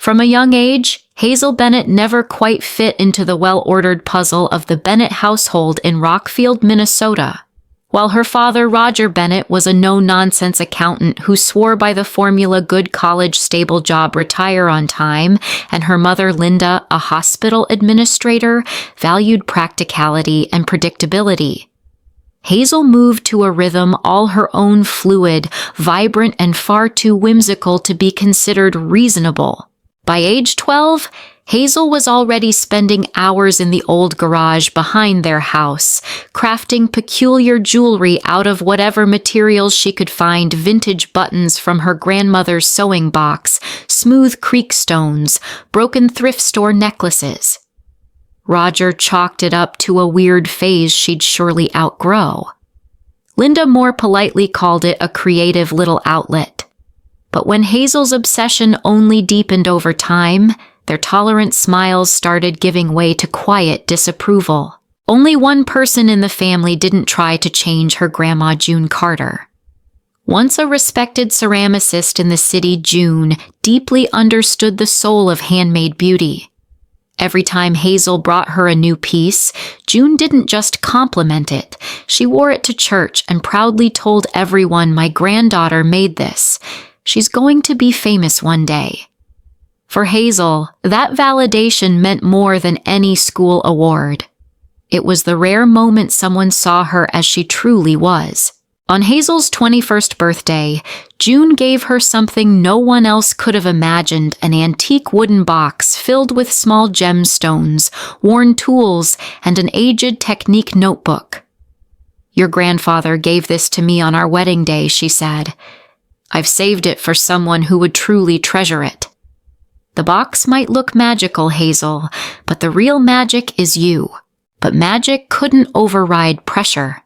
From a young age, Hazel Bennett never quite fit into the well-ordered puzzle of the Bennett household in Rockfield, Minnesota. While her father, Roger Bennett, was a no-nonsense accountant who swore by the formula good college, stable job, retire on time, and her mother, Linda, a hospital administrator, valued practicality and predictability. Hazel moved to a rhythm all her own, fluid, vibrant, and far too whimsical to be considered reasonable. By age 12, Hazel was already spending hours in the old garage behind their house, crafting peculiar jewelry out of whatever materials she could find, vintage buttons from her grandmother's sewing box, smooth creek stones, broken thrift store necklaces. Roger chalked it up to a weird phase she'd surely outgrow. Linda more politely called it a creative little outlet. But when Hazel's obsession only deepened over time, their tolerant smiles started giving way to quiet disapproval. Only one person in the family didn't try to change her grandma, June Carter. Once a respected ceramicist in the city, June deeply understood the soul of handmade beauty. Every time Hazel brought her a new piece, June didn't just compliment it. She wore it to church and proudly told everyone, "My granddaughter made this. She's going to be famous one day." For Hazel, that validation meant more than any school award. It was the rare moment someone saw her as she truly was. On Hazel's 21st birthday, June gave her something no one else could have imagined: an antique wooden box filled with small gemstones, worn tools, and an aged technique notebook. "Your grandfather gave this to me on our wedding day," she said. "I've saved it for someone who would truly treasure it." The box might look magical, Hazel, but the real magic is you. But magic couldn't override pressure.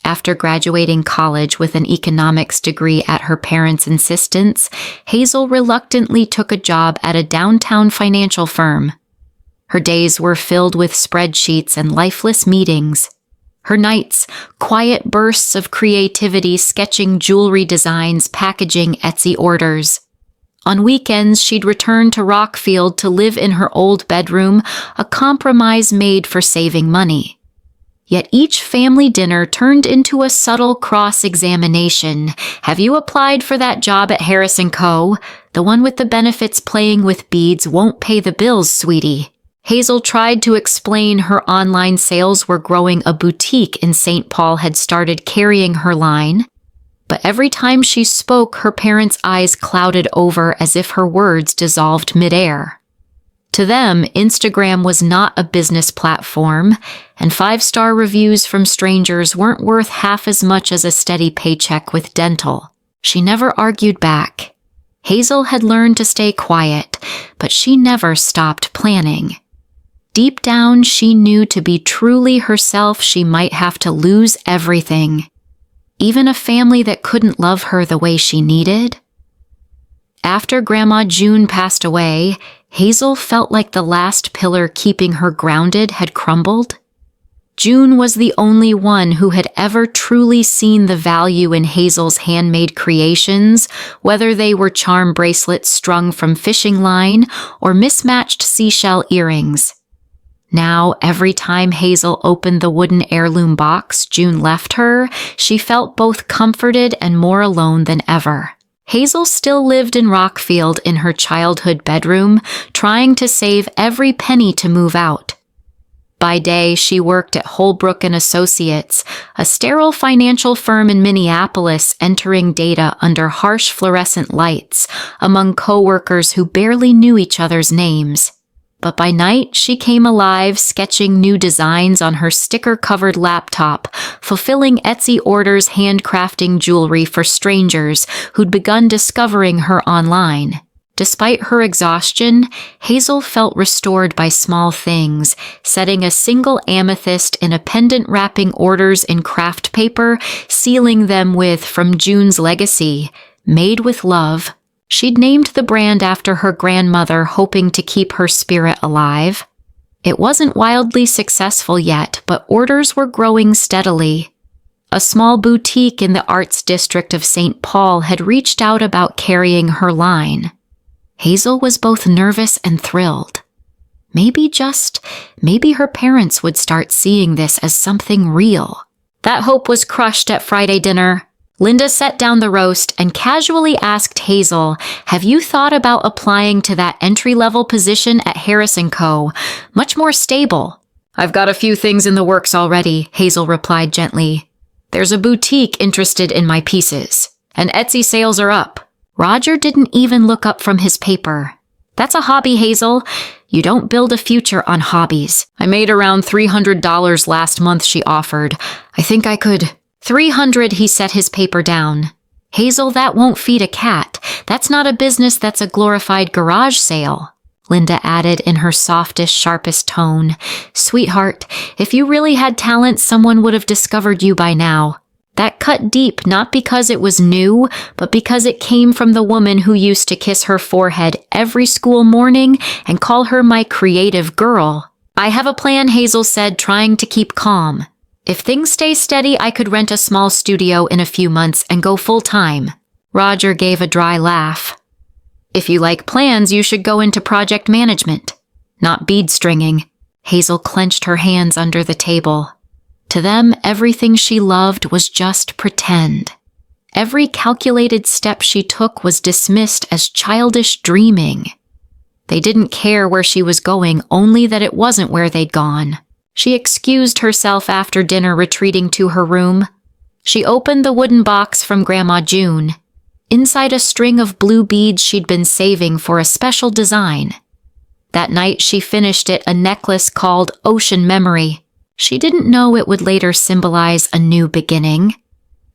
After graduating college with an economics degree at her parents' insistence, Hazel reluctantly took a job at a downtown financial firm. Her days were filled with spreadsheets and lifeless meetings. Her nights, quiet bursts of creativity, sketching jewelry designs, packaging Etsy orders. On weekends, she'd return to Rockfield to live in her old bedroom, a compromise made for saving money. Yet each family dinner turned into a subtle cross-examination. "Have you applied for that job at Harris & Co.? The one with the benefits playing with beads won't pay the bills, sweetie." Hazel tried to explain her online sales were growing. A boutique in St. Paul had started carrying her line. But every time she spoke, her parents' eyes clouded over as if her words dissolved midair. To them, Instagram was not a business platform, and 5-star reviews from strangers weren't worth half as much as a steady paycheck with dental. She never argued back. Hazel had learned to stay quiet, but she never stopped planning. Deep down, she knew to be truly herself, she might have to lose everything. Even a family that couldn't love her the way she needed. After Grandma June passed away, Hazel felt like the last pillar keeping her grounded had crumbled. June was the only one who had ever truly seen the value in Hazel's handmade creations, whether they were charm bracelets strung from fishing line or mismatched seashell earrings. Now, every time Hazel opened the wooden heirloom box June left her, she felt both comforted and more alone than ever. Hazel still lived in Rockfield in her childhood bedroom, trying to save every penny to move out. By day, she worked at Holbrook & Associates, a sterile financial firm in Minneapolis, entering data under harsh fluorescent lights among coworkers who barely knew each other's names. But by night, she came alive, sketching new designs on her sticker-covered laptop, fulfilling Etsy orders, handcrafting jewelry for strangers who'd begun discovering her online. Despite her exhaustion, Hazel felt restored by small things, setting a single amethyst in a pendant, wrapping orders in craft paper, sealing them with "From June's Legacy," made with love. She'd named the brand after her grandmother, hoping to keep her spirit alive. It wasn't wildly successful yet, but orders were growing steadily. A small boutique in the Arts District of St. Paul had reached out about carrying her line. Hazel was both nervous and thrilled. Maybe her parents would start seeing this as something real. That hope was crushed at Friday dinner. Linda set down the roast and casually asked Hazel, "Have you thought about applying to that entry-level position at Harris & Co.? Much more stable." "I've got a few things in the works already," Hazel replied gently. "There's a boutique interested in my pieces, and Etsy sales are up." Roger didn't even look up from his paper. "That's a hobby, Hazel. You don't build a future on hobbies." "I made around $300 last month," she offered. "I think I could." $300, he set his paper down. "Hazel, that won't feed a cat. That's not a business, that's a glorified garage sale," Linda added in her softest, sharpest tone. "Sweetheart, if you really had talent, someone would have discovered you by now." That cut deep, not because it was new, but because it came from the woman who used to kiss her forehead every school morning and call her my creative girl. "I have a plan," Hazel said, trying to keep calm. "If things stay steady, I could rent a small studio in a few months and go full-time." Roger gave a dry laugh. "If you like plans, you should go into project management, not bead stringing." Hazel clenched her hands under the table. To them, everything she loved was just pretend. Every calculated step she took was dismissed as childish dreaming. They didn't care where she was going, only that it wasn't where they'd gone. She excused herself after dinner, retreating to her room. She opened the wooden box from Grandma June. Inside a string of blue beads she'd been saving for a special design. That night she finished it, a necklace called Ocean Memory. She didn't know it would later symbolize a new beginning.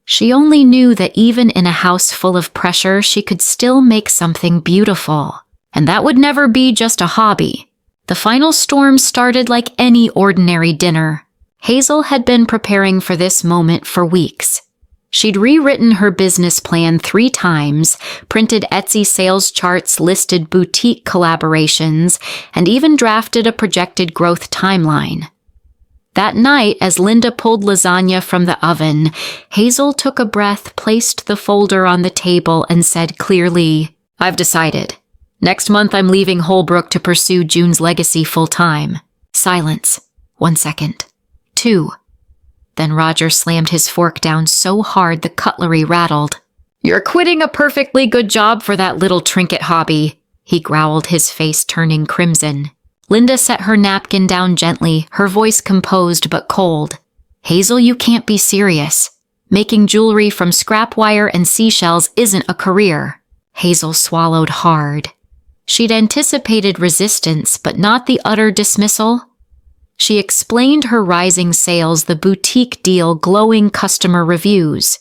She only knew that even in a house full of pressure, she could still make something beautiful. And that would never be just a hobby. The final storm started like any ordinary dinner. Hazel had been preparing for this moment for weeks. She'd rewritten her business plan 3 times, printed Etsy sales charts, listed boutique collaborations, and even drafted a projected growth timeline. That night, as Linda pulled lasagna from the oven, Hazel took a breath, placed the folder on the table, and said clearly, "I've decided. Next month I'm leaving Holbrook to pursue June's legacy full-time." Silence. 1 second. 2. Then Roger slammed his fork down so hard the cutlery rattled. "You're quitting a perfectly good job for that little trinket hobby," he growled, his face turning crimson. Linda set her napkin down gently, her voice composed but cold. "Hazel, you can't be serious. Making jewelry from scrap wire and seashells isn't a career." Hazel swallowed hard. She'd anticipated resistance, but not the utter dismissal. She explained her rising sales, the boutique deal, glowing customer reviews.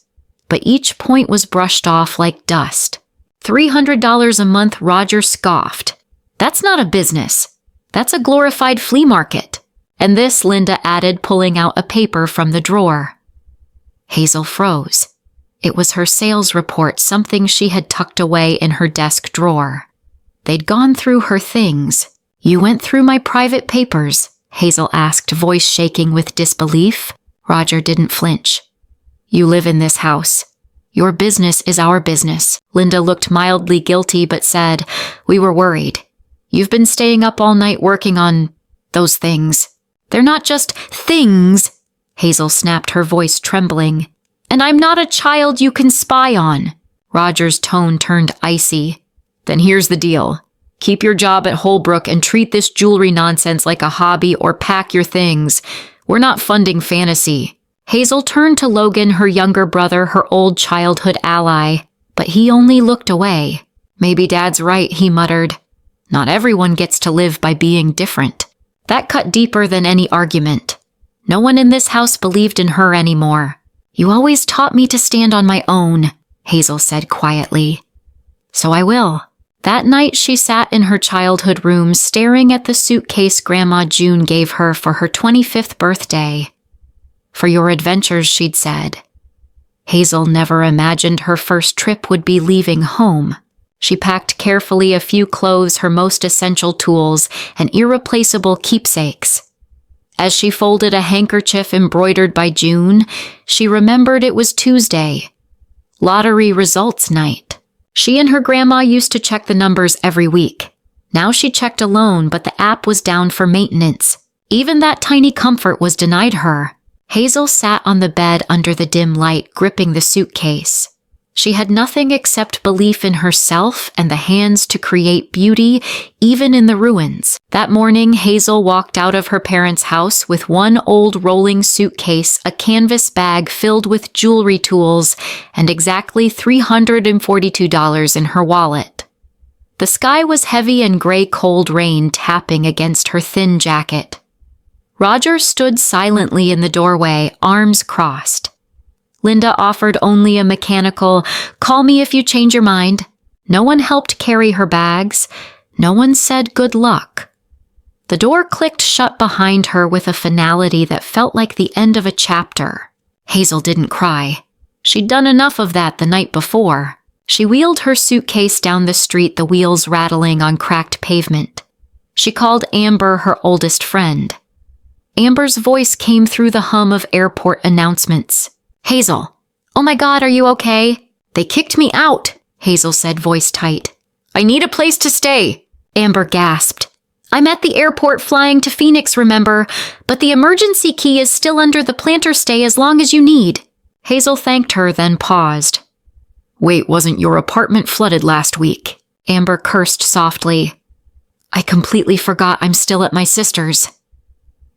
But each point was brushed off like dust. $300 a month, Roger scoffed. "That's not a business. That's a glorified flea market." "And this," Linda added, pulling out a paper from the drawer. Hazel froze. It was her sales report, something she had tucked away in her desk drawer. They'd gone through her things. "You went through my private papers?" Hazel asked, voice shaking with disbelief. Roger didn't flinch. "You live in this house. Your business is our business." Linda looked mildly guilty but said, "We were worried. You've been staying up all night working on those things." "They're not just things," Hazel snapped, her voice trembling. "And I'm not a child you can spy on." Roger's tone turned icy. "Then here's the deal. Keep your job at Holbrook and treat this jewelry nonsense like a hobby, or pack your things. We're not funding fantasy." Hazel turned to Logan, her younger brother, her old childhood ally. But he only looked away. "Maybe Dad's right," he muttered. "Not everyone gets to live by being different." That cut deeper than any argument. No one in this house believed in her anymore. "You always taught me to stand on my own," Hazel said quietly. "So I will." That night she sat in her childhood room, staring at the suitcase Grandma June gave her for her 25th birthday. "For your adventures," she'd said. Hazel never imagined her first trip would be leaving home. She packed carefully, a few clothes, her most essential tools, and irreplaceable keepsakes. As she folded a handkerchief embroidered by June, she remembered it was Tuesday, lottery results night. She and her grandma used to check the numbers every week. Now she checked alone, but the app was down for maintenance. Even that tiny comfort was denied her. Hazel sat on the bed under the dim light, gripping the suitcase. She had nothing except belief in herself and the hands to create beauty, even in the ruins. That morning, Hazel walked out of her parents' house with one old rolling suitcase, a canvas bag filled with jewelry tools, and exactly $342 in her wallet. The sky was heavy and gray cold rain tapping against her thin jacket. Roger stood silently in the doorway, arms crossed. Linda offered only a mechanical, "Call me if you change your mind." No one helped carry her bags. No one said good luck. The door clicked shut behind her with a finality that felt like the end of a chapter. Hazel didn't cry. She'd done enough of that the night before. She wheeled her suitcase down the street, the wheels rattling on cracked pavement. She called Amber, her oldest friend. Amber's voice came through the hum of airport announcements. "Hazel, oh my God, are you okay?" "They kicked me out," Hazel said, voice tight. "I need a place to stay," Amber gasped. "I'm at the airport flying to Phoenix, remember? But the emergency key is still under the planter stay as long as you need." Hazel thanked her, then paused. "Wait, wasn't your apartment flooded last week?" Amber cursed softly. "I completely forgot I'm still at my sister's."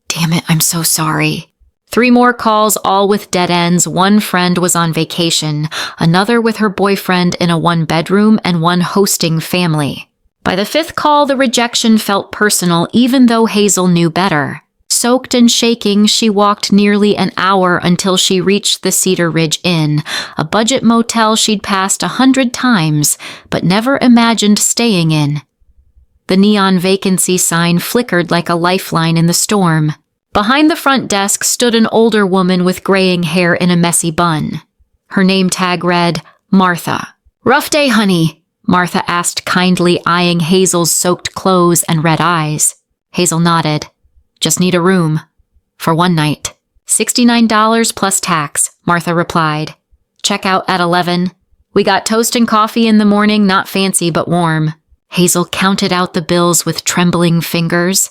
"Damn it, I'm so sorry." 3 more calls, all with dead ends. One friend was on vacation, another with her boyfriend in a 1-bedroom, and one hosting family. By the 5th call, the rejection felt personal, even though Hazel knew better. Soaked and shaking, she walked nearly an hour until she reached the Cedar Ridge Inn, a budget motel she'd passed 100 times, but never imagined staying in. The neon vacancy sign flickered like a lifeline in the storm. Behind the front desk stood an older woman with graying hair in a messy bun. Her name tag read, Martha. "Rough day, honey?" Martha asked kindly, eyeing Hazel's soaked clothes and red eyes. Hazel nodded. "Just need a room. For 1 night. $69 plus tax," Martha replied. "Check out at 11. We got toast and coffee in the morning, not fancy but warm." Hazel counted out the bills with trembling fingers.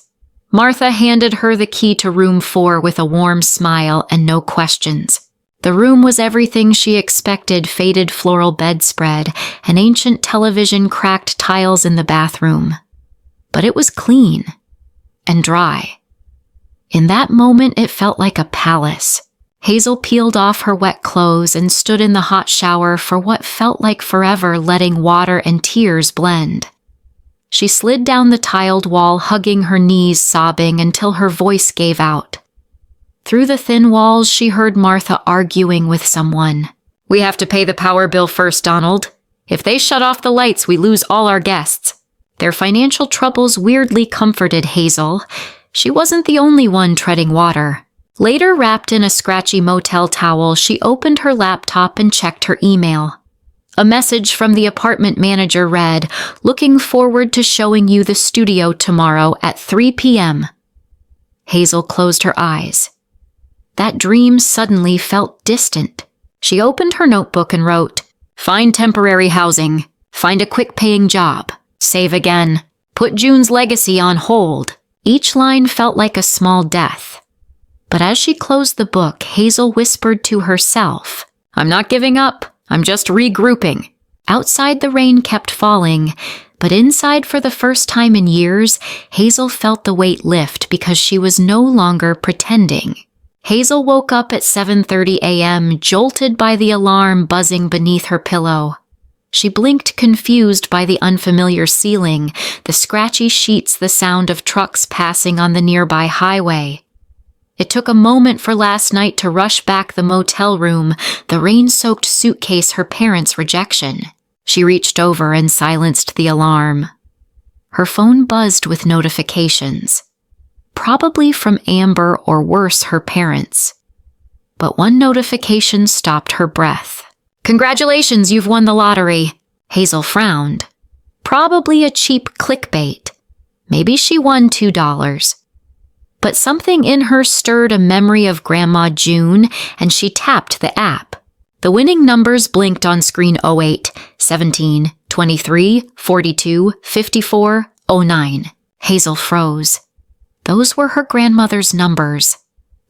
Martha handed her the key to room 4 with a warm smile and no questions. The room was everything she expected: faded floral bedspread, an ancient television, cracked tiles in the bathroom. But it was clean and dry. In that moment, it felt like a palace. Hazel peeled off her wet clothes and stood in the hot shower for what felt like forever, letting water and tears blend. She slid down the tiled wall, hugging her knees, sobbing until her voice gave out. Through the thin walls, she heard Martha arguing with someone. "We have to pay the power bill first, Donald. If they shut off the lights, we lose all our guests." Their financial troubles weirdly comforted Hazel. She wasn't the only one treading water. Later, wrapped in a scratchy motel towel, she opened her laptop and checked her email. A message from the apartment manager read, "Looking forward to showing you the studio tomorrow at 3 p.m. Hazel closed her eyes. That dream suddenly felt distant. She opened her notebook and wrote, "Find temporary housing. Find a quick-paying job. Save again. Put June's legacy on hold." Each line felt like a small death. But as she closed the book, Hazel whispered to herself, "I'm not giving up. I'm just regrouping." Outside, the rain kept falling, but inside, for the first time in years, Hazel felt the weight lift because she was no longer pretending. Hazel woke up at 7:30 a.m., jolted by the alarm buzzing beneath her pillow. She blinked, confused by the unfamiliar ceiling, the scratchy sheets, the sound of trucks passing on the nearby highway. It took a moment for last night to rush back the motel room, the rain-soaked suitcase, her parents' rejection. She reached over and silenced the alarm. Her phone buzzed with notifications. Probably from Amber or worse, her parents. But one notification stopped her breath. "Congratulations, you've won the lottery." Hazel frowned. Probably a cheap clickbait. Maybe she won $2. But something in her stirred a memory of Grandma June, and she tapped the app. The winning numbers blinked on screen: 08, 17, 23, 42, 54, 09. Hazel froze. Those were her grandmother's numbers.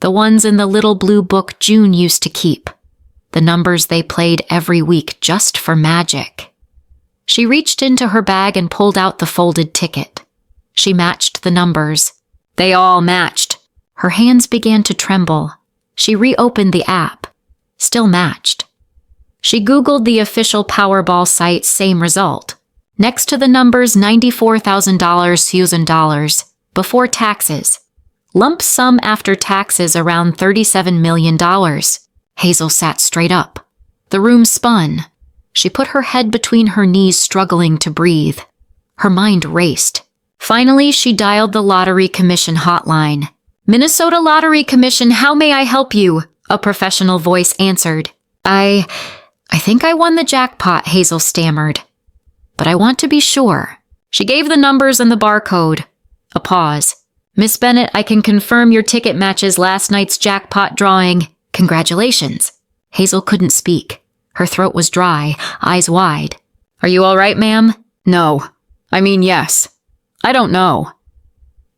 The ones in the little blue book June used to keep. The numbers they played every week just for magic. She reached into her bag and pulled out the folded ticket. She matched the numbers. They all matched. Her hands began to tremble. She reopened the app. Still matched. She Googled the official Powerball site, same result. Next to the numbers $94,000 US before taxes. Lump sum after taxes around $37 million. Hazel sat straight up. The room spun. She put her head between her knees, struggling to breathe. Her mind raced. Finally, she dialed the Lottery Commission hotline. "Minnesota Lottery Commission, how may I help you?" a professional voice answered. I think I won the jackpot," Hazel stammered. "But I want to be sure." She gave the numbers and the barcode. A pause. "Miss Bennett, I can confirm your ticket matches last night's jackpot drawing. Congratulations." Hazel couldn't speak. Her throat was dry, eyes wide. "Are you all right, ma'am?" "No. I mean, yes. I don't know."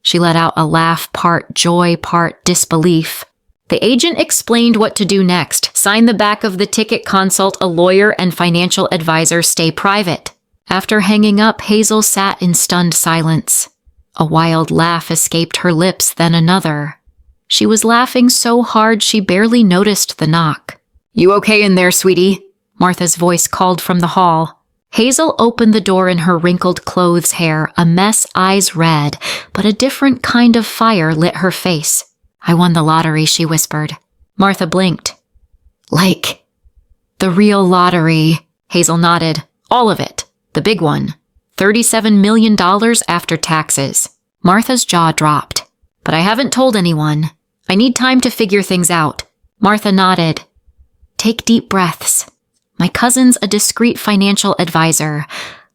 She let out a laugh, part joy, part disbelief. The agent explained what to do next. Sign the back of the ticket, consult a lawyer and financial advisor, stay private. After hanging up, Hazel sat in stunned silence. A wild laugh escaped her lips, then another. She was laughing so hard she barely noticed the knock. "You okay in there, sweetie?" Martha's voice called from the hall. Hazel opened the door in her wrinkled clothes, hair a mess, eyes red, but a different kind of fire lit her face. "I won the lottery," she whispered. Martha blinked. "Like, the real lottery?" Hazel nodded. "All of it. The big one. $37 million after taxes." Martha's jaw dropped. "But I haven't told anyone. I need time to figure things out." Martha nodded. "Take deep breaths. My cousin's a discreet financial advisor.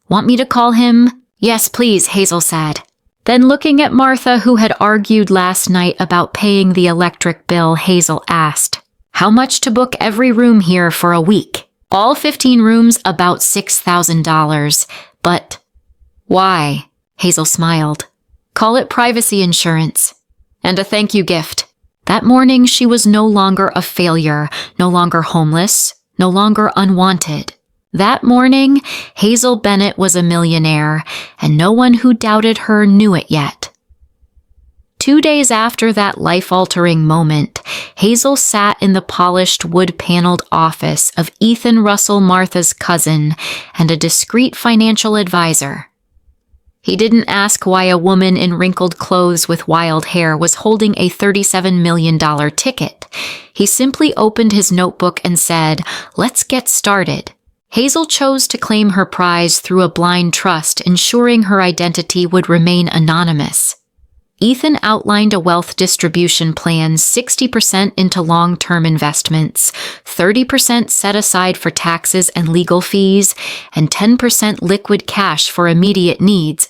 Want me to call him?" "Yes, please," Hazel said. Then, looking at Martha, who had argued last night about paying the electric bill, Hazel asked, "How much to book every room here for a week?" "All 15 rooms, about $6,000. But..." "Why?" Hazel smiled. "Call it privacy insurance. And a thank you gift." That morning, she was no longer a failure, no longer homeless, no longer unwanted. That morning, Hazel Bennett was a millionaire, and no one who doubted her knew it yet. 2 days after that life-altering moment, Hazel sat in the polished wood-paneled office of Ethan Russell, Martha's cousin, and a discreet financial advisor. He didn't ask why a woman in wrinkled clothes with wild hair was holding a $37 million ticket. He simply opened his notebook and said, "Let's get started." Hazel chose to claim her prize through a blind trust, ensuring her identity would remain anonymous. Ethan outlined a wealth distribution plan: 60% into long-term investments, 30% set aside for taxes and legal fees, and 10% liquid cash for immediate needs.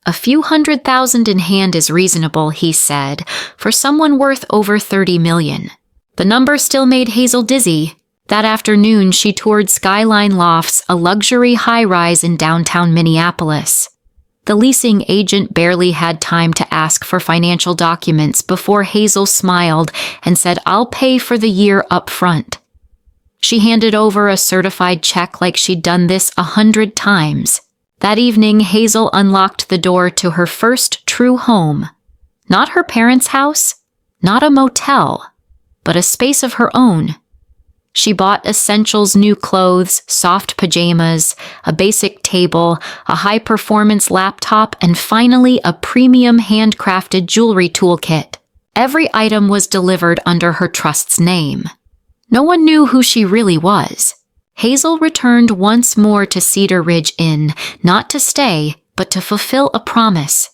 "A few $100,000 in hand is reasonable," he said, "for someone worth over $30 million. The number still made Hazel dizzy. That afternoon, she toured Skyline Lofts, a luxury high-rise in downtown Minneapolis. The leasing agent barely had time to ask for financial documents before Hazel smiled and said, "I'll pay for the year up front." She handed over a certified check like she'd done this 100 times. That evening, Hazel unlocked the door to her first true home. Not her parents' house, not a motel, but a space of her own. She bought essentials: new clothes, soft pajamas, a basic table, a high-performance laptop, and finally a premium handcrafted jewelry toolkit. Every item was delivered under her trust's name. No one knew who she really was. Hazel returned once more to Cedar Ridge Inn, not to stay, but to fulfill a promise.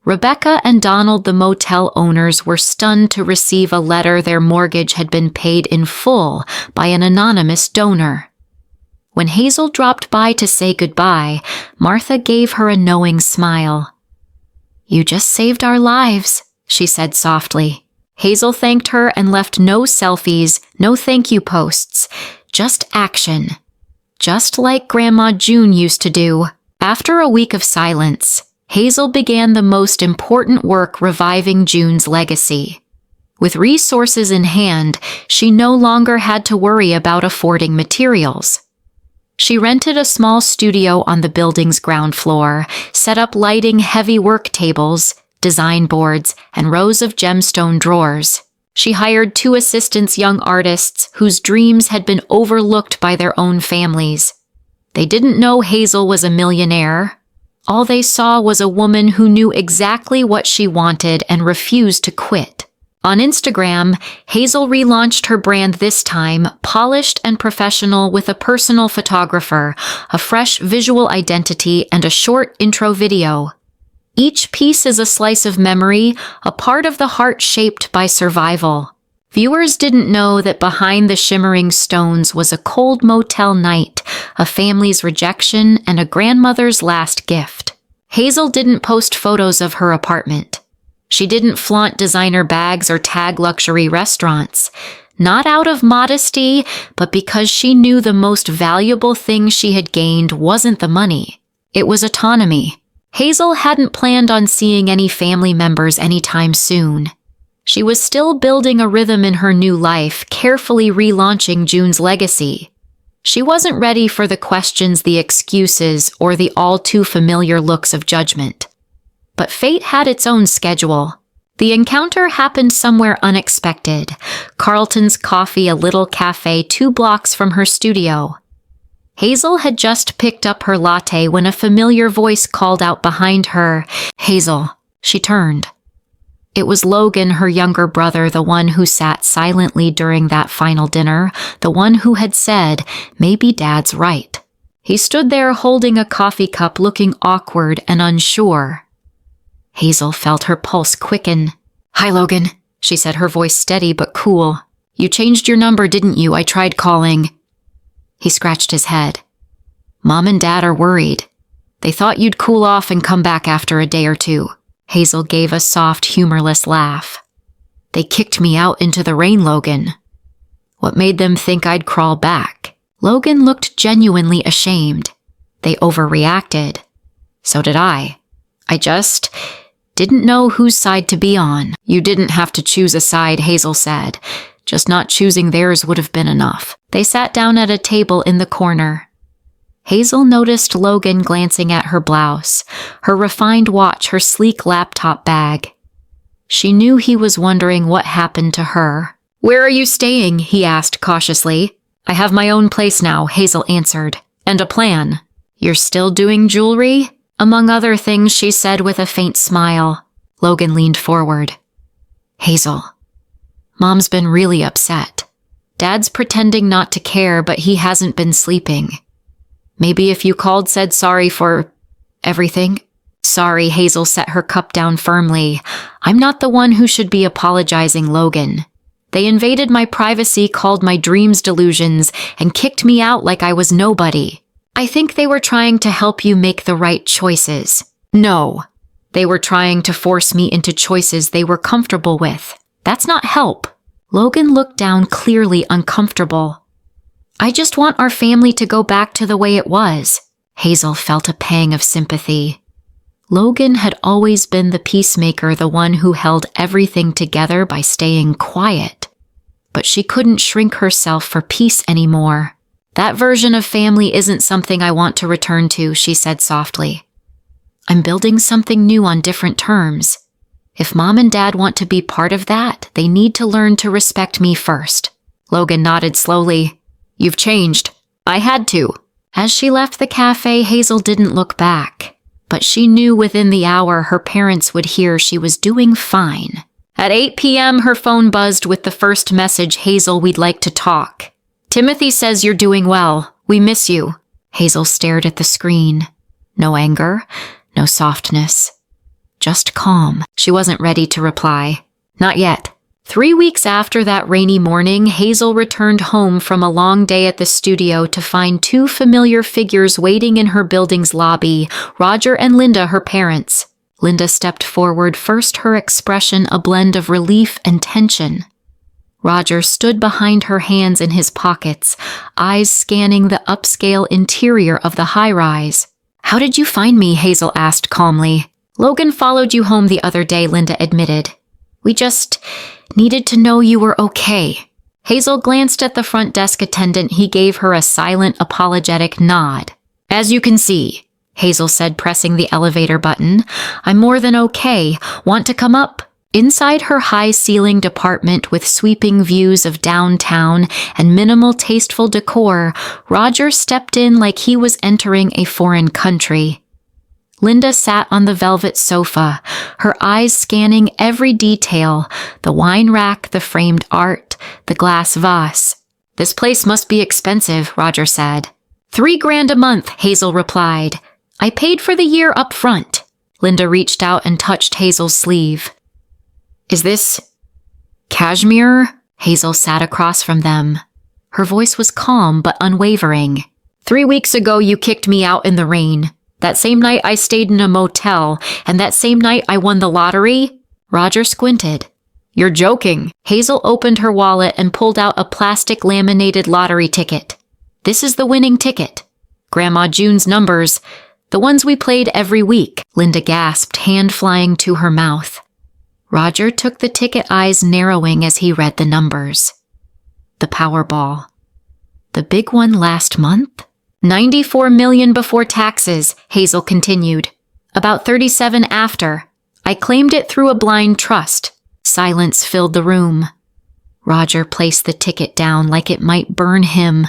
Rebecca and Donald, the motel owners, were stunned to receive a letter their mortgage had been paid in full by an anonymous donor. When Hazel dropped by to say goodbye, Martha gave her a knowing smile. "You just saved our lives," she said softly. Hazel thanked her and left no selfies, no thank you posts, just action. just like Grandma June used to do. After a week of silence, Hazel began the most important work reviving June's legacy. With resources in hand, she no longer had to worry about affording materials. She rented a small studio on the building's ground floor, set up lighting heavy work tables, design boards, and rows of gemstone drawers. She hired 2 assistants, young artists whose dreams had been overlooked by their own families. They didn't know Hazel was a millionaire. All they saw was a woman who knew exactly what she wanted and refused to quit. On Instagram, Hazel relaunched her brand, this time polished and professional, with a personal photographer, a fresh visual identity, and a short intro video. Each piece is a slice of memory, a part of the heart shaped by survival. Viewers didn't know that behind the shimmering stones was a cold motel night, a family's rejection, and a grandmother's last gift. Hazel didn't post photos of her apartment. She didn't flaunt designer bags or tag luxury restaurants. Not out of modesty, but because she knew the most valuable thing she had gained wasn't the money. It was autonomy. Hazel hadn't planned on seeing any family members anytime soon. She was still building a rhythm in her new life, carefully relaunching June's legacy. She wasn't ready for the questions, the excuses, or the all-too-familiar looks of judgment. But fate had its own schedule. The encounter happened somewhere unexpected. Carlton's Coffee, a little cafe 2 blocks from her studio. Hazel had just picked up her latte when a familiar voice called out behind her, "Hazel." She turned. It was Logan, her younger brother, the one who sat silently during that final dinner, the one who had said, "Maybe Dad's right." He stood there holding a coffee cup, looking awkward and unsure. Hazel felt her pulse quicken. "Hi, Logan," she said, her voice steady but cool. "You changed your number, didn't you? I tried calling." He scratched his head. "Mom and Dad are worried. They thought you'd cool off and come back after a day or 2. Hazel gave a soft, humorless laugh. "They kicked me out into the rain, Logan." "What made them think I'd crawl back?" Logan looked genuinely ashamed. "They overreacted." "So did I. I just didn't know whose side to be on." "You didn't have to choose a side," Hazel said. "Just not choosing theirs would have been enough." They sat down at a table in the corner. Hazel noticed Logan glancing at her blouse, her refined watch, her sleek laptop bag. She knew he was wondering what happened to her. "Where are you staying?" he asked cautiously. "I have my own place now," Hazel answered. "And a plan." "You're still doing jewelry?" "Among other things," she said with a faint smile. Logan leaned forward. "Hazel, Mom's been really upset. Dad's pretending not to care, but he hasn't been sleeping. Maybe if you called, said sorry for everything." "Sorry," Hazel set her cup down firmly. "I'm not the one who should be apologizing, Logan. They invaded my privacy, called my dreams delusions, and kicked me out like I was nobody. I think they were trying to help you make the right choices." "No. They were trying to force me into choices they were comfortable with. That's not help." Logan looked down, clearly uncomfortable. "I just want our family to go back to the way it was." Hazel felt a pang of sympathy. Logan had always been the peacemaker, the one who held everything together by staying quiet. But she couldn't shrink herself for peace anymore. "That version of family isn't something I want to return to," she said softly. "I'm building something new on different terms. If Mom and Dad want to be part of that, they need to learn to respect me first." Logan nodded slowly. "You've changed. I had to." As she left the cafe, Hazel didn't look back. But she knew within the hour her parents would hear she was doing fine. At 8 p.m., her phone buzzed with the first message. "Hazel, we'd like to talk. Timothy says you're doing well. We miss you." Hazel stared at the screen. No anger, no softness. Just calm. She wasn't ready to reply. Not yet. 3 weeks after that rainy morning, Hazel returned home from a long day at the studio to find 2 familiar figures waiting in her building's lobby, Roger and Linda, her parents. Linda stepped forward, first, her expression a blend of relief and tension. Roger stood behind her, hands in his pockets, eyes scanning the upscale interior of the high-rise. "How did you find me?" Hazel asked calmly. "Logan followed you home the other day," Linda admitted. "We just needed to know you were okay." Hazel glanced at the front desk attendant. He gave her a silent, apologetic nod. "As you can see," Hazel said, pressing the elevator button, "I'm more than okay. Want to come up?" Inside her high-ceilinged apartment with sweeping views of downtown and minimal tasteful decor, Roger stepped in like he was entering a foreign country. Linda sat on the velvet sofa, her eyes scanning every detail, the wine rack, the framed art, the glass vase. "This place must be expensive," Roger said. $3,000 a month," Hazel replied. "I paid for the year up front." Linda reached out and touched Hazel's sleeve. "Is this cashmere?" Hazel sat across from them. Her voice was calm but unwavering. "3 weeks ago you kicked me out in the rain. That same night I stayed in a motel, and that same night I won the lottery." Roger squinted. "You're joking." Hazel opened her wallet and pulled out a plastic laminated lottery ticket. "This is the winning ticket. Grandma June's numbers, the ones we played every week," Linda gasped, hand flying to her mouth. Roger took the ticket, eyes narrowing as he read the numbers. The Powerball. The big one last month? 94 million before taxes, Hazel continued. About 37 after. I claimed it through a blind trust. Silence filled the room. Roger placed the ticket down like it might burn him.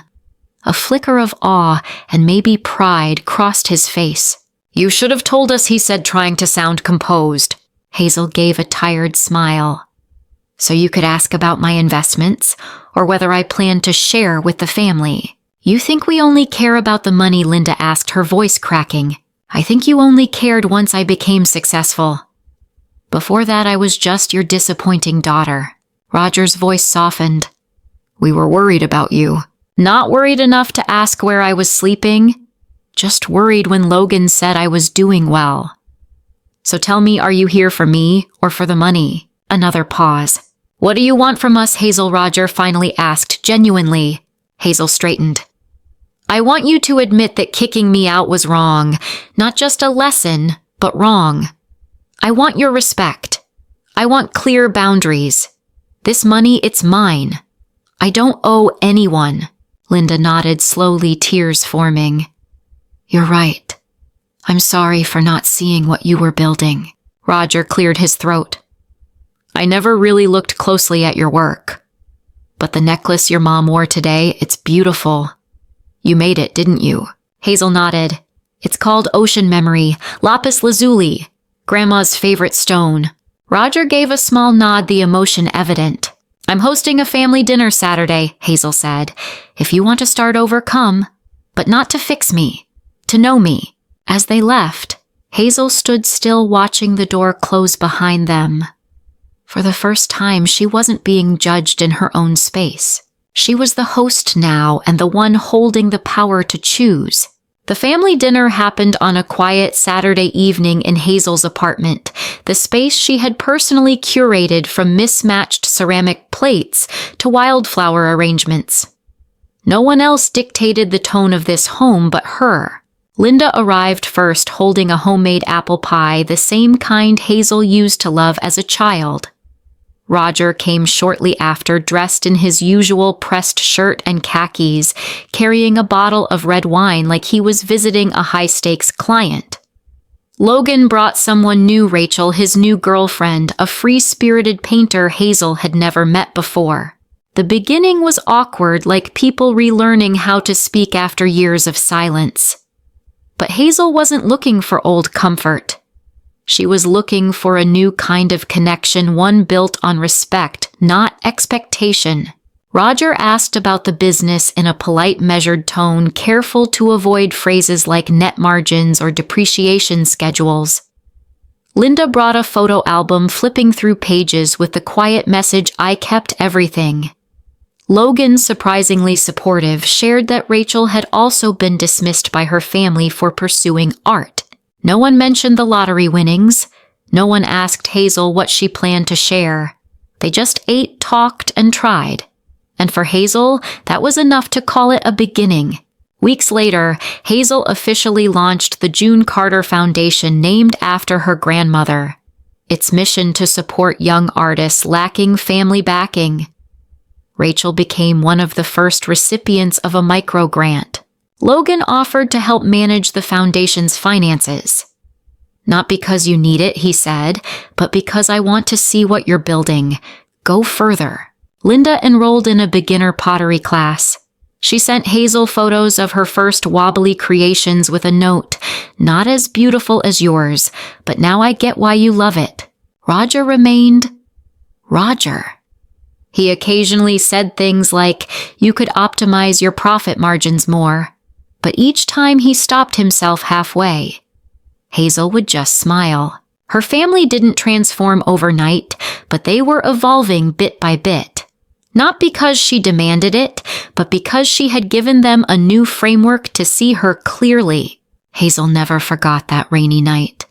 A flicker of awe and maybe pride crossed his face. "You should have told us," he said, trying to sound composed. Hazel gave a tired smile. "So you could ask about my investments, or whether I plan to share with the family." "You think we only care about the money?" Linda asked, her voice cracking. "I think you only cared once I became successful. Before that, I was just your disappointing daughter." Roger's voice softened. "We were worried about you. Not worried enough to ask where I was sleeping. Just worried when Logan said I was doing well. So tell me, are you here for me or for the money?" Another pause. "What do you want from us, Hazel?" Roger finally asked, genuinely. Hazel straightened. "I want you to admit that kicking me out was wrong. Not just a lesson, but wrong. I want your respect. I want clear boundaries. This money, it's mine. I don't owe anyone." Linda nodded slowly, tears forming. "You're right. I'm sorry for not seeing what you were building." Roger cleared his throat. "I never really looked closely at your work. But the necklace your mom wore today, it's beautiful. You made it, didn't you?" Hazel nodded. "It's called Ocean Memory, lapis lazuli, Grandma's favorite stone." Roger gave a small nod, the emotion evident. "I'm hosting a family dinner Saturday," Hazel said. "If you want to start over, come. But not to fix me. To know me." As they left, Hazel stood still, watching the door close behind them. For the first time, she wasn't being judged in her own space. She was the host now and the one holding the power to choose. The family dinner happened on a quiet Saturday evening in Hazel's apartment, the space she had personally curated, from mismatched ceramic plates to wildflower arrangements. No one else dictated the tone of this home but her. Linda arrived first, holding a homemade apple pie, the same kind Hazel used to love as a child. Roger came shortly after, dressed in his usual pressed shirt and khakis, carrying a bottle of red wine like he was visiting a high-stakes client. Logan brought someone new, Rachel, his new girlfriend, a free-spirited painter Hazel had never met before. The beginning was awkward, like people relearning how to speak after years of silence. But Hazel wasn't looking for old comfort. She was looking for a new kind of connection, one built on respect, not expectation. Roger asked about the business in a polite, measured tone, careful to avoid phrases like net margins or depreciation schedules. Linda brought a photo album, flipping through pages with the quiet message, "I kept everything." Logan, surprisingly supportive, shared that Rachel had also been dismissed by her family for pursuing art. No one mentioned the lottery winnings. No one asked Hazel what she planned to share. They just ate, talked, and tried. And for Hazel, that was enough to call it a beginning. Weeks later, Hazel officially launched the June Carter Foundation, named after her grandmother. Its mission to support young artists lacking family backing. Rachel became one of the first recipients of a micro-grant. Logan offered to help manage the foundation's finances. "Not because you need it," he said, "but because I want to see what you're building. Go further." Linda enrolled in a beginner pottery class. She sent Hazel photos of her first wobbly creations with a note, "Not as beautiful as yours, but now I get why you love it." Roger remained Roger. He occasionally said things like, "You could optimize your profit margins more." But each time he stopped himself halfway. Hazel would just smile. Her family didn't transform overnight, but they were evolving bit by bit. Not because she demanded it, but because she had given them a new framework to see her clearly. Hazel never forgot that rainy night,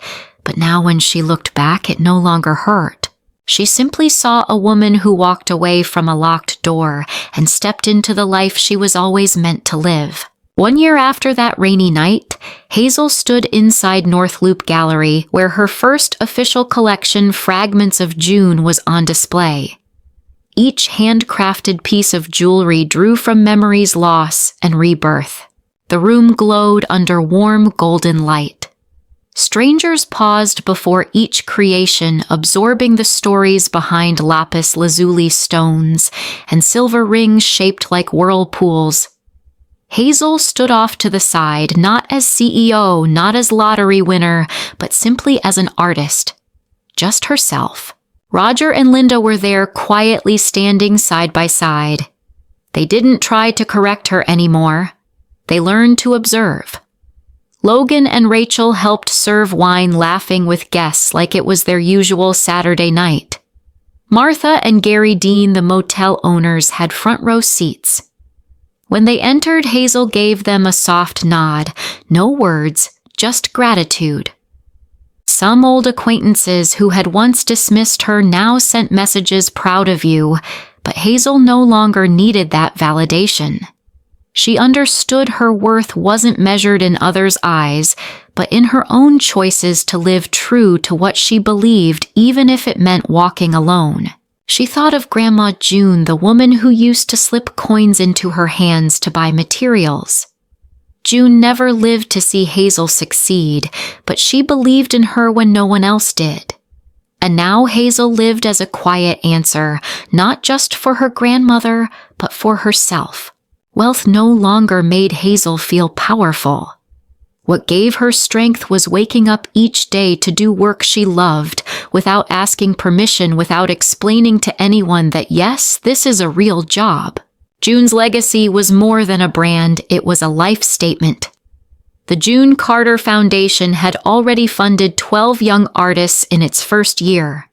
but now when she looked back, it no longer hurt. She simply saw a woman who walked away from a locked door and stepped into the life she was always meant to live. 1 year after that rainy night, Hazel stood inside North Loop Gallery, where her first official collection, Fragments of June, was on display. Each handcrafted piece of jewelry drew from memory's loss and rebirth. The room glowed under warm golden light. Strangers paused before each creation, absorbing the stories behind lapis lazuli stones and silver rings shaped like whirlpools. Hazel stood off to the side, not as CEO, not as lottery winner, but simply as an artist. Just herself. Roger and Linda were there, quietly standing side by side. They didn't try to correct her anymore. They learned to observe. Logan and Rachel helped serve wine, laughing with guests like it was their usual Saturday night. Martha and Gary Dean, the motel owners, had front row seats. When they entered, Hazel gave them a soft nod. No words, just gratitude. Some old acquaintances who had once dismissed her now sent messages, "Proud of you," but Hazel no longer needed that validation. She understood her worth wasn't measured in others' eyes, but in her own choices to live true to what she believed, even if it meant walking alone. She thought of Grandma June, the woman who used to slip coins into her hands to buy materials. June never lived to see Hazel succeed, but she believed in her when no one else did. And now Hazel lived as a quiet answer, not just for her grandmother, but for herself. Wealth no longer made Hazel feel powerful. What gave her strength was waking up each day to do work she loved, without asking permission, without explaining to anyone that yes, this is a real job. June's legacy was more than a brand, it was a life statement. The June Carter Foundation had already funded 12 young artists in its first year.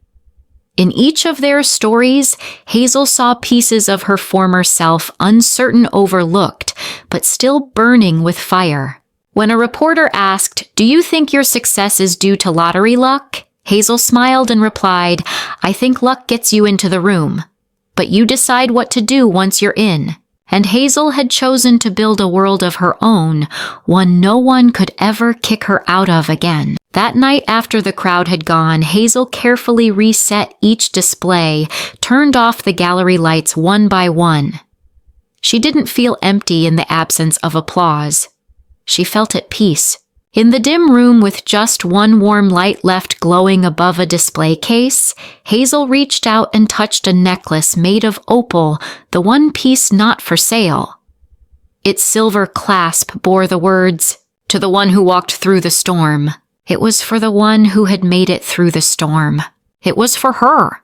In each of their stories, Hazel saw pieces of her former self, uncertain, overlooked, but still burning with fire. When a reporter asked, "Do you think your success is due to lottery luck?" Hazel smiled and replied, "I think luck gets you into the room, but you decide what to do once you're in." And Hazel had chosen to build a world of her own, one no one could ever kick her out of again. That night after the crowd had gone, Hazel carefully reset each display, turned off the gallery lights one by one. She didn't feel empty in the absence of applause. She felt at peace. In the dim room with just one warm light left glowing above a display case, Hazel reached out and touched a necklace made of opal, the one piece not for sale. Its silver clasp bore the words, "To the one who walked through the storm." It was for the one who had made it through the storm. It was for her.